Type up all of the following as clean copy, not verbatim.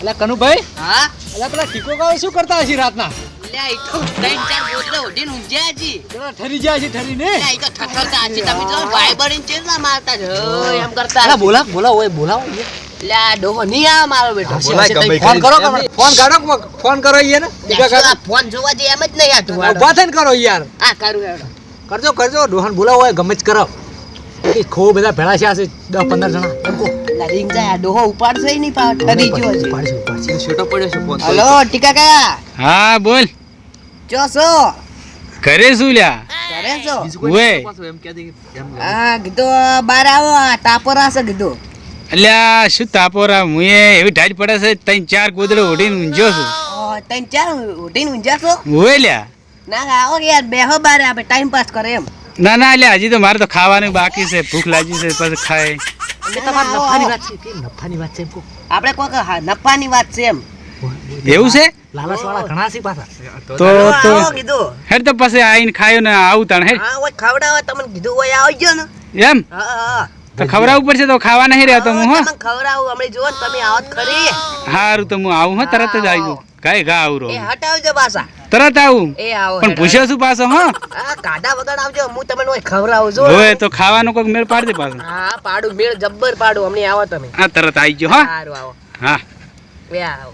એટલે કનુભાઈ હા એટલે પેલા ટીકો કાવ શું કરતા હશી રાતના લે ઈ તો ત્રણ ચાર બોતલો ઉડીને ઊંઝ્યા જી પેલા ઠરી જાય છે ઠરી ને લે ઈ તો ઠઠરતા છે તમે જો ભાઈ બળીને ચેલા મારતા જ એમ કરતા અલા બોલાવો બોલાવો લે આ ડોહો નહીં આવે મારો બેટો ફોન કરો ફોન કાઢો ફોન કરો યાર આ ફોન જોવા દે એમ જ નહીં આ તું ઉભા થઈને કરો યાર આ કરું હેડો કરજો ડોહાન બોલાવો હોય ગમે જ કરો ખો બધા ભેળા છે 10-15 જણા એમ કો લા રિંગ જાય આ ડોહો ઉપાડશે નહીં પા ઠરી ગયો છે પાડશે છોટો પડ્યો છે ફોન હલો ટીકા કાકા હા બોલ ચો છો ઘરે શું લ્યા કરે છો ઓએ એમ કે દે હા કીધું બાર આવો તાપોરા છે કીધું અલ્યા શું તાપોરા મુએ એવી ઢાળ પડે છે 3-4 ગોદડો ઉડીને ઊંઝ્યો છું ત્રણ ચાર ઉઠીને ઊંઝા છો ઓએ લ્યા ના આવો યાર બેહો બારે આપણે ટાઈમ પાસ કરે એમ ના અલ્યા હજી તો મારે તો ખાવાનું બાકી છે ભૂખ લાગી છે પછી ખાય નફાની વાત છે એમ કો આપણે કોક નફાની વાત છે એમ એવું છે લાલચ વાળા ઘણા છે પાછા તો આવો કીધું હેડ તો પછી આઈને ખાયો ને આવું તાણ હેડ હા ઓય ખવડાવો તમને કીધું ઓય આવજો ને એમ હા હા તો ખવડાવવું પડશે તો ખાવા નહીં રહેતો હું હો તમને ખવડાવું હમણે જો ને તમે આવો જ ખરી હારું તો હું આવું હો તરત જ આવી કાઈ ઘા આવરો એ હટાવજો પાછા તરત આવું એ આવો પણ પૂછ્યો શું પાછો હો હા કાઢા વગર આવજો હું તમને ઓય ખવડાવું જો ઓએ તો ખાવાનો કોઈક મેળ પાડ દે પાછો હા પાડું મેળ જબ્બર પાડું હમણે આવો તમે હા તરત આવી ગયો હો સારું આવો હા એ આવો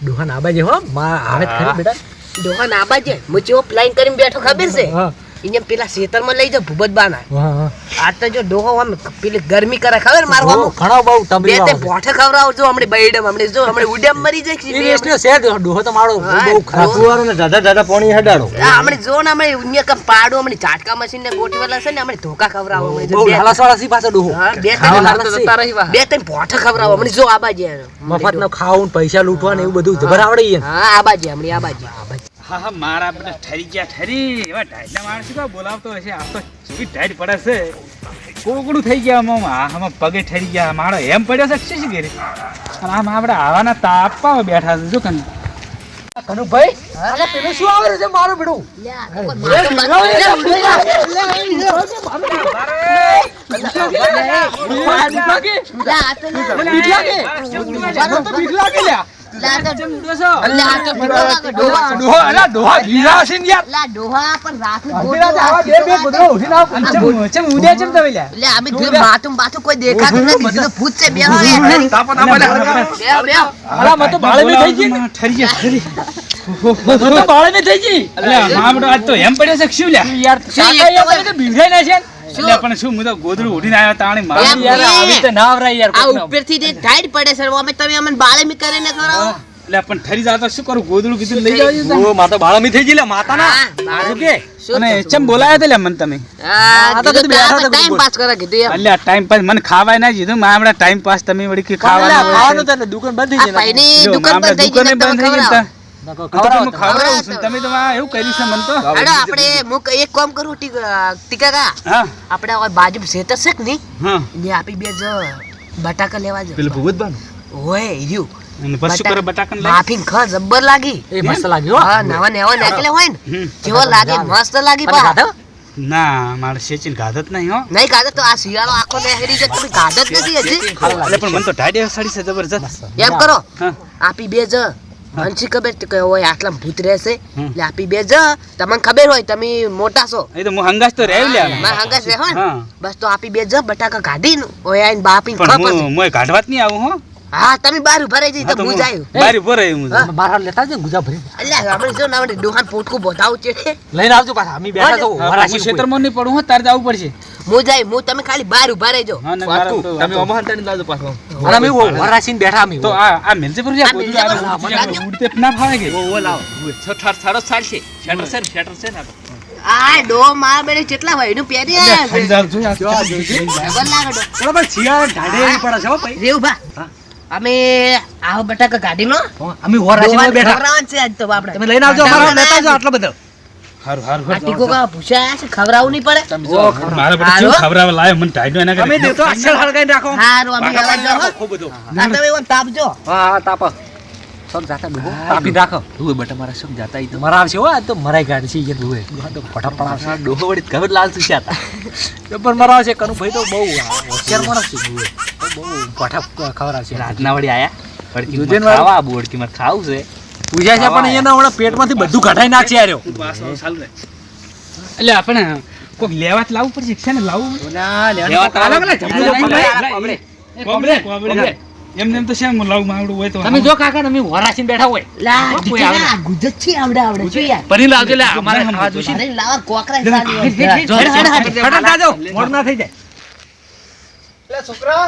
ડોહાન આબાજે હો માં આવે ખરી બેટા ડોહા ના બાજે હું ચો પ્લાન કરીને બેઠો ખબર છે હા અહીંયા પેલા ખેતરમાં લઈ જાવ ભૂબત બાના હા આ તો જો ડોહો આમ પેલી ગરમી કરે ખબર મારું આમ ઘણો બહુ બે તબલી તે પોઠે ખવડાવો જો હમણે બૈડમ હમણે જો હમણે ઉડેમ મરી જાય છે બે ઈરેશનો છે ડોહો તો મારો હા, બહુ ખરાબ ફુવારો ને દાદા પાણી હેડાડો આ હમણે જો ને હમણે ઉન્યા કમ પાડો હમણે ઝાટકા મશીન ને ગોઠવેલા છે ને હમણે ધોકા ખવડાવો હમણે જો બહુ બે- લાલચ વાળા છે પાછો ડોહો હા, બે ખાવા ત્રણ લાલચ છે. બે ત્રણ પોઠે ખવડાવો હમણે જો આ બાજે મફત નો ખાવું ને પૈસા લૂંટવા ને એવું બધું જબર આવડે ઈ હા આ બાજે હમણે આ બાજે હા મારા બધા ઠરી ગયા ઠરી એવા ઢાઈના માણસ શું બોલાવતો હશે આ તો જેવી ઢાઈડ પડે છે કોકડું થઈ ગયા આમાં પગે ઠરી ગયા મારો એમ પડ્યો છે શું ઘેરે અને આમ આપણે આવાના તાપા બેઠા છે શું કન કનુભાઈ અરે પેલું શું આવે છે મારું બેડું કોઈ દેખાતું નથી કીધું ભૂત છે બેહો એ ઘરી. બેહો, બેહો. ઠરી ગયા આજ તો એમ પડ્યો છે શું લ્યા યાર શું એક તો તો બીજાય ના છે એટલે પણ શું હું તો ગોદડું ઉડીને આવ્યો તાણી મારું એમ યાર નહીં. આવી તો ના આવરાય યાર આ કોકનો. ઉપરથી જે ટાઈટ પડે છે અમે તમે અમને બાળેમી કરીને કરો એટલે પણ ઠરી જાતો શું કરું ગોદડું કીધું લઈ જાવ ઓ માતા બાળામી થઈ ગઈ લે માતા ના હા, બાળેમી. કે શું અને થતું? ચમ બોલાયા તા લે મને તમે આ તો કીધું બધું બેઠા આપણે હતા ટાઈમ પાસ કરે કીધું એમ. અલ્યા ટાઈમ પાસ મને ખાવાય ના દીધું મારે હમણાં ટાઈમ પાસ તમે વળી કે ખાવાનું ખાવાનું તને દુકાન બંધ આ થઈ જાય ભાઈની જો, દુકાન આપણે બંધ થઈ ગઈ દુકાને ને તમે બંધ થઈ ગઈ ખવડાવો. ને તો હું ખવડાવું છું તમે તો આ એવું કર્યું છે મને તો હાલો, આપણે હું એક કામ કરું ટીકા હા આપણે હવે બાજુ ખેતર છે કે નહીં હા ને આપી બે જ બટાકા લેવા જો પેલું ભૂત બાનું ઓય રહ્યું અને પછી શું કરે બટાકાને લઈ માફીન ખા જબ્બર લાગી એ મસ્ત લાગ્યો હા નવા નવા નાખેલા હોય ને હમ. કેવો લાગે મસ્ત લાગી તમે પા ખાધો? ના મારે સેચીને ગાધત નહીં હો નહીં ખાધો તો આ શિયાળો આખો નહેરી છે તમે ખાધો જ નથી હજી એટલે પણ મને તો ટાઈડે સડી છે જબરજસ્ત એમ કરો હા આપી બે જ મને શી ખબર કે હોય આટલા ભૂત રહેશે હમ. એટલે આપી બે જ તમને ખબર હોય તમે મોટા છો એ તો હું હંગાસ તો રહેવ લ્યા મારા હંગાસ રહો ને હા બસ તો આપી બે જ બટાકા કાઢી ને ઓય આઈને બાપીને ખા પણ પછી હું મોય કાઢવા જ નહીં આવું હો હા તમે બાર ઉભા રહી જઈ હા, તો હું જાયું બારી ઉપર રહ્યું હું તો. હા. તમે બહાર લેતા આવજો ને ગુજા ભરી અલ્યા આપણે જો ને આપણે ડોહાન પોટકું બોધાવું છે લઈને આવજો પાછા અમે બેઠા છો હા, વરાશી હું ક્ષેત્રમાં નહીં પડું હો તારે જવું પડશે હું જાય હું તમે ખાલી બાર ઉભા રહેજો હા ને પાકું મારા તમે અમાર તાણી લાજો પાછો અને અમે વરાશી બેઠા અમે તો આ મિલજે પર જા આ મિલજે પર ઉડતે ના ફાવે કે ઓ લાવો છાડો ચાલશે શેટર છે ને આ ડો માર બેડે કેટલા વાયડું પહેરી આયા ખાઈ જાવ છું આ ખબર લાગે ડો બરાબર શિયાળ ઢાડે પડે છે હો ભાઈ રેવ ભા અમે આવો બટાકા કાઢી લો અમે વરાશી બેઠા ખવડાવવાનું છે આજ તો આપણે તમે લઈને આવજો અમારા લેતા આવજો આટલો બધો હારું હારું આ ટીકો કા પૂછાયા છે ખવડાવવું નહીં પડે મારા પર કેવું ખબરાવે લાયો મને ટાઈડો એના અમે કરે દેતો અક્ષર હળગાઈને રાખો હારું અમે આવા જાઓ ખૂબ બધો આ તમે એવો તાપજો હા હા તાપ સબ જાતા ડુબો તાપી રાખો તું બટા મારા સબ જાતા ઈ તો મરા આવશે હો આ તો મરાઈ ગાડી છે યાર ડુબે તો ફટાફટ આવશે ડોહો વળી ખબર લાલ તું જાતા જબર મરા આવશે કનુ ભાઈ તો બહુ હોશિયાર માણસ છે ડુબે તો બહુ ફટાફટ ખબર આવશે રાતના વળી આયા બળકી જોજે ને માં ખાવા બોડકી માં ખાવું છે પૂછ્યા છે પણ એના હમણાં પેટમાંથી બધું કાઢાઈ નાખશે આર્યો એટલે આપણે કોક લેવા લાવવું પડશે છે ને લાવવું લેવા તો આલો પેલા જબરું જબરું કોબળે. કોબળે કોબળે એમને એમ તો શેમ લાવું માવડું હોય તો તમે જો કાકા તમે વરાસીને બેઠા હોય લા કોઈ આવે ટીકા ગુજત છે આવડે છે યાર પરી લાવજો લે અમારે ખાવા જોઈશે અરે લાવા કોકરા સાલી જો ફટાફટ જાજો મોડ ના થઈ જાય એટલે છોકરા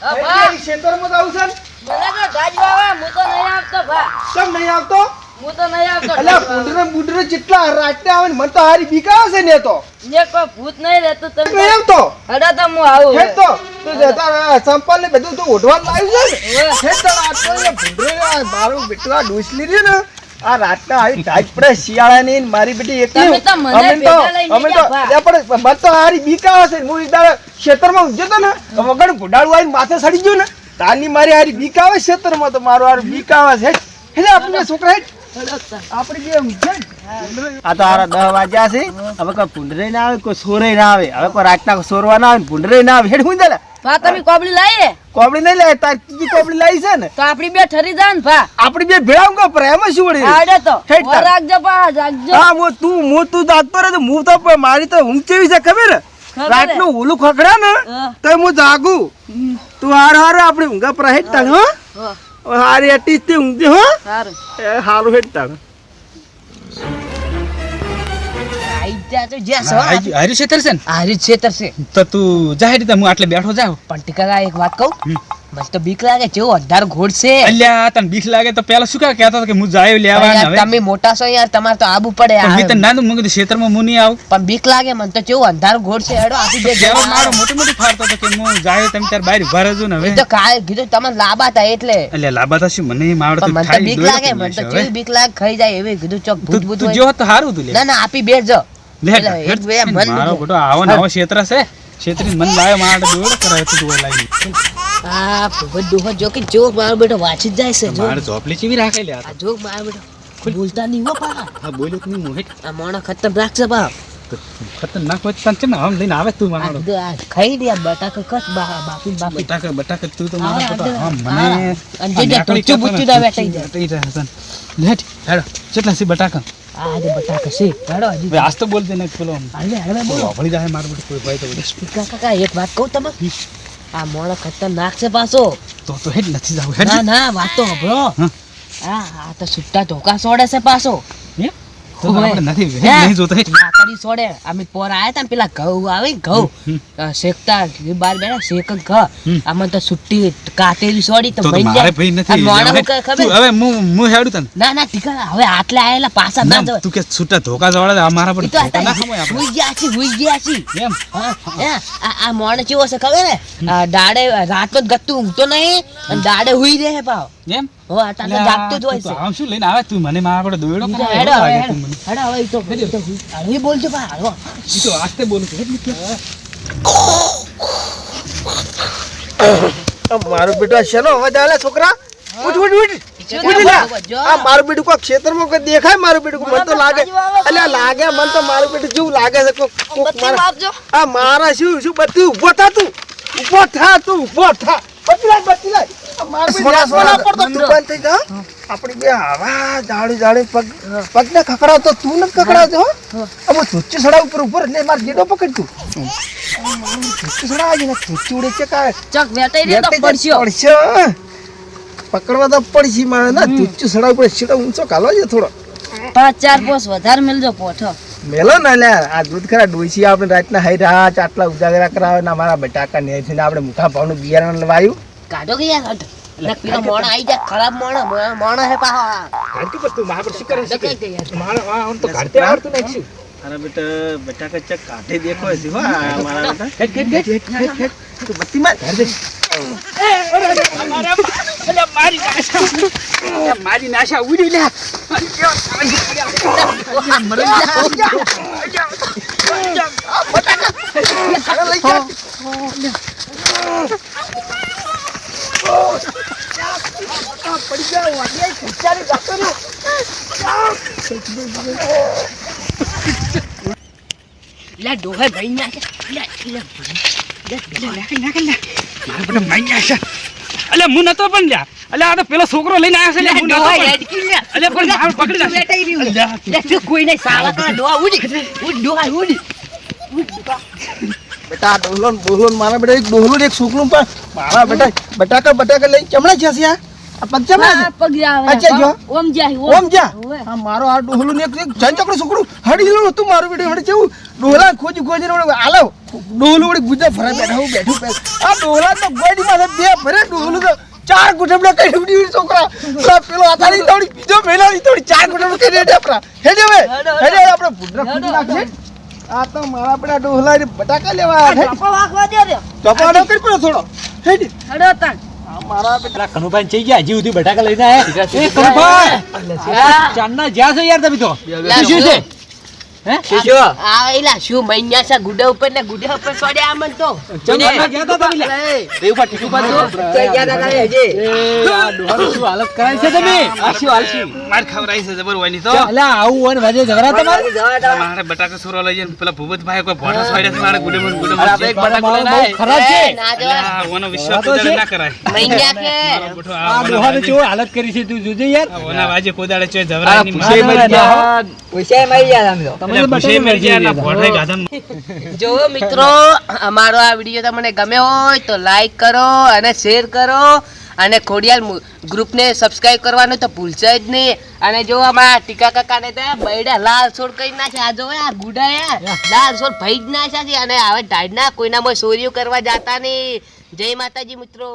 હા, ભા. કઈ ક્ષેત્રમાં જાવું છે ને? મને તો ગાજવા આવે, હું તો નહીં આવતો ભા. કેમ નહીં આવતો હું તો નહીં આવતો. અલ્યા બુડરે બુડરે જેટલા રાતે આવે ને મને તો હારી બીક આવે છે ને તો ને કોઈ ભૂત નહીં રહેતું તમે તું એમ તો હડો તો હું આવું હેડ તો તું જતા સંપાલ ને બધું તું ઓઢવા લાવ્યું છે ને હવે. હેડ તો રાત તો બુડરે મારું બેટું આ ડોસલી રહ્યું ને આ રાતના આવી ટાઈટ પડે શિયાળાની ને મારી બેટી એકલી તમે તો મને ભેગા લઈને અમે તો ગયા ભા. અલ્યા પણ મને તો હારી બીક આવે છે હું ઈદાળ ક્ષેત્રમાં ઊંઘ્યો તો ને વગર ભુડાળું આવીને માથે સડી ગયું ને તારની મારી હારી બીક આવે ક્ષેત્રમાં તો મારું હારું બીક આવે છે એટલે આપણે છોકરા હેડ આપણે જે ઊંઘ્યા આ તો આરા 10 વાગ્યા છે હવે કોઈ ભૂંડરે ના આવે કોઈ સોરે ના આવે હવે કોઈ રાતના સોરવા ના આવે ભૂંડરે ના આવે હેડ હું દે ભા તમે કોબળી લાવીએ કોબડી નહીં લાય તાર ત્રીજી કોબડી લાવી છે ને તો આપણી બે ઠરી જાય ને ભા. આપડી બે ભેળાવું કે એમાં શું વળી આવડે તો હેડ તાર. ઓર રાખજો ભા, રાખજો. હા હું તું જાગતો રહે તો હું તો મારી તો ઊંઘ કેવી છે ખબર હે? ખબર હે. રાતનું ઓલું ખખડા ને હા. તો હું જાગું તું હાર આપડે ઊંઘા પર હેડ તાણ હો હા, હારી અટી તે ઊંઘી હો સારું. એ હારું હેડ તાણ આઈ જા તો જે સો હારી ક્ષેત્ર છે ને આરી છેતર છે તો તું જાહેર રીતે હું આટલે બેઠો જાવ પણ ટીકા એક વાત કહું મને તો બીક લાગે જેવો અંધાર ઘોડ છે અલ્યા તને બીક લાગે તો પેલા શું કહેતા હતા કે હું જાય લેવા ને યાર, હવે તમે મોટા છો યાર તમારે તો આબુ પડે પણ મેં તને આ. ના તો મૂકી ક્ષેત્રમાં હું નહીં આવું પણ બીક લાગે મને તો જેવો અંધાર ઘોડ છે હેડો આપી દે ત્યારે મારો મોટું મોટું ફાડતો હતો કે હું જાય તમે ત્યારે બહાર ઉભા રહેજો ને હવે તો કાય કીધું તમે લાંબા હતા એટલે અલ્યા લાંબા થશે મને નહીં આવડતું. પણ મને તો ખાઈ બીક દોડે લાગે તો મને તો હવે. જેવી બીક લાગે ખાઈ જાય એવી કીધું ચોક ભૂત ભૂત તું હોય. જેવો તો સારું તું લે ના ના આપી બેસજો લે એટલે એક બે મન મારો લીધે. બેટો આવો ને આવો ક્ષેત્ર છે ક્ષેત્રી મન લાવ્યો મારા દોડ કરાવે તું જોવા લાવી આ ભૂત ડોહો જો કે જો મારો બેટો વાંચી જ જાય છે જો મારે ઝોપલી ચીવી રાખે લે આ જો મારો બેટો બોલતા નહીં હો પા હા બોલ્યો કે નહીં મોહેટ આ મોણો ખતરનાક છે બા ખતરનાક હોય તને કેમ આમ લઈને આવે તું મારો આ ખાઈ દે આ બટાકા કસ બાપી બાપી બટાકા બટાકા તું તો આવે, મારો બેટો આવે. આમ હા. મને અને જે જે ટોચું બુચ્ચું ના વેટાઈ જાય. વેટાઈ જાય તને. લેટ હેડો કેટલા છે બટાકા આ જે બટાકા છે હેડો હજી હવે આજ તો બોલ દે ને પેલો હાલે હાલે બોલો વળી જાય મારો બેટો કોઈ ભાઈ તો બોલે. કાકા એક વાત કહું તમે આ મોણો ખતરનાક છે પાછો તો હેડ નથી જાવ હેડ ના ના વાત તો સાંભળો હા. આ તો સુટ્ટા ધોકા સોડે છે પાછો એમ? તો ઓવે. આપણે નથી હે? નહીં જોતો હેડ લાકડી સોડે અમે પોર આયા તા ને પેલા ઘઉં આવે ને ઘઉં શેકતા બાર બેઠા શેક જ ઘ આમાં તો સુટ્ટી કાતેલી સોડી તો તો બની મારે જાય ભાઈ અને નથી મોણો હેડ. શું કહે તું ખબર હવે હું હેડું તને ના ના ટીકા હવે આટલે આયેલા પાછા ના ના, જવાય. તું કે છૂટા ધોકા જવાડે આ મારા પર ઈ તો ધોકા ના ખવાય આપણે. હુઈ ગયા છીએ હુઈ ગયા છીએ એમ હા, હે, આ મોણે કેવો છે ખબર હે આ દાડે રાતનો જ ગત્તું ઊંઘતો નહીં અને દાડે હુઈ રહે પાવ એમ હો અટાણે તો જાગતો જ હોય તું છે આમ શું લઈને આવે તું મને મારા પર દોયડો ઈ તો કરાવે, હેડો એવું હવે, લાગે તું મને. હેડો હવે ઈ તો હવે બોલજો પા હાલો ઈ તો આસ્તે બોલું છું હેડ નીકળ. મારું બેટો શેનો અવાજ આવે છોકરા ઉઠ ઉઠ ઉઠ જો, ઉઠ લે. જો. આ મારું બેટું કોઈ ક્ષેત્રમાં કોઈ દેખાય મારું બેટું મને તો લાગે અલ્યા લાગે મને તો મારું બેટું જેવું લાગે છે કોક મારા આ મારા શું બધું ઊભો થા તું ઊભો થા બચી લાય આ મારું બેટું આસમાન પર તો તું બંધ થઈ જા આપણી બે હવા જાડી પગને ખખડાવતો તું નથી ખખડાવતો હો આ ચુચ્ચી સડા ઉપર ને માર જેડો પકડ તું ચુચ્ચી સડા આજે ને ચુચ્ચી ઉડે છે કાય ચક વેટાઈ દે તો પડશ્યો. પડશે પકડવા તો પડશે મારે ના ચુચ્ચું સડા ઉપર સીધો ઊંચો કાલો છે થોડો 5-4 પોસ વધારે મેલજો પોઠો. મેલો ને લે આ દૂધ ખરા ડોસી આપણે રાતના હાઈ રાત આટલા ઉજાગરા કરાવે ને અમારા બટાકા ને છે ને આપણે મુખા ભાવનું બિયારણ લવાયું કાઢો કે યાર કાઢો ના પેલો મોણો આઈ જાય ખરાબ મોણો હે પાહો કાઢતી પણ તું મારા પર શિકાર કાઢો કઈ દે યાર મારા આમ તો કાઢતે આવડતું નહીં શું અરે બેટા બટાકા ચક કાઢે દેખો છે હો મારા બેટા હેડ હેડ હેડ હેડ તું બત્તી માર મારી નાશા ઉડી લે લે ડોહે ભઈ નાખે લે મારા બેટા મારી નાશા અલે હું નતો પણ લ્યા અલ્યા આ તો પેલો છોકરો લઈને આવ્યો છે લે, હું નતો ડોહા પણ. હેડકી લે. અલ્યા પણ મારું પકડી નાખશે. બેઠા ઈ રહ્યું. લે, શું કોઈ નહીં, સાલા તો ડોહા ઉડી. ઉડ, ડોહા ઉડ. બેટા આ ડોહલો ને બોહલો ને મારા બેટા એક ડોહલો ને એક છોકરું પણ મારા બેટા બટાકા લઈ ચમડા છે આ પગ ચમડા હા, પગ આવે અચ્છા, જો. ઓમ જાય ઓમ જા ઓવે. હા મારો આ ડોહલું ને એક જંચકડું છોકરું હડી ગયેલું હતું મારું બેટું હડી જેવું ડોહલા ખોજીને આલો ડોહલું વળી ગુજા ફરે બેઠું આ ડોહલા તો ગોડી માં બે ભરે ડોહલું તો ચાર ગુઠમડા કઈ ઉડી છોકરા પેલો આતાની થોડી બીજો મેલાની થોડી ચાર ગુઠમડા કઈ રેડે આપણા હેડે આપણે ભૂડરા ખોદી નાખશે આ તો મારા બેટા ડોહલા ને બટાકા લેવા આવ્યા ચપ્પો વાગવા દે રે. ચપાડો કરી પડો થોડો હેડ હેડો તાણ. આ મારા બેટા પેલા કનુભાઈ જઈ ગયા હજી સુધી બટાકા લઈને આયા એ કનુભાઈ ચાંદના જ્યાં છો યાર તમે તો શું છે આ એલા શું મૈયા છે ગુડા ઉપર ને ગુડા ઉપર સોડ્યા આમન તો ચાંદના ગયા તા તમે લ્યા. આ ડોહાનું શું હાલત કરાય છે તમે માર ખવરાઈ છે જબર ઓયની તો. અલ્યા આવું હોય ને વજે જવરા તમારે મારે બટાકા સુરો લઈ જઈને પેલા ભૂપતભાઈ કોઈ ભોટા છોડ્યા છે મારે ગુડે બહુ ખરાબ છે ના જો ઓનો વિશ્વાસ કોદાડે ના કરાય. મૈયા કે બેઠો આ ડોહાને કેવો હાલત કરી છે તું જોજે યાર ઓના વાજે કોદાડે ચોય જવરાની આ પૂછે મરી ગયા. તમે ભૂસે મરી ગયા ના ભોટાઈ ગાધા. જો મિત્રો અમારો આ વિડીયો તમને ગમ્યો હોય તો લાઈક કરો અને શેર કરો અને ખોડિયાલ ગ્રુપને સબસ્ક્રાઇબ કરવાનું તો ભૂલશો જ નહીં. અને જો અમારા ટીકા કાકાને તો બૈડા લાલ છોડ કરી નાખે આ જો આ ગુડા લાલ છોડ ભઈ જ નાખ્યા છે અને હવે ઢાઢના કોઈનામાં ચોરીઓ કરવા જાતા નહીં. જય માતાજી મિત્રો.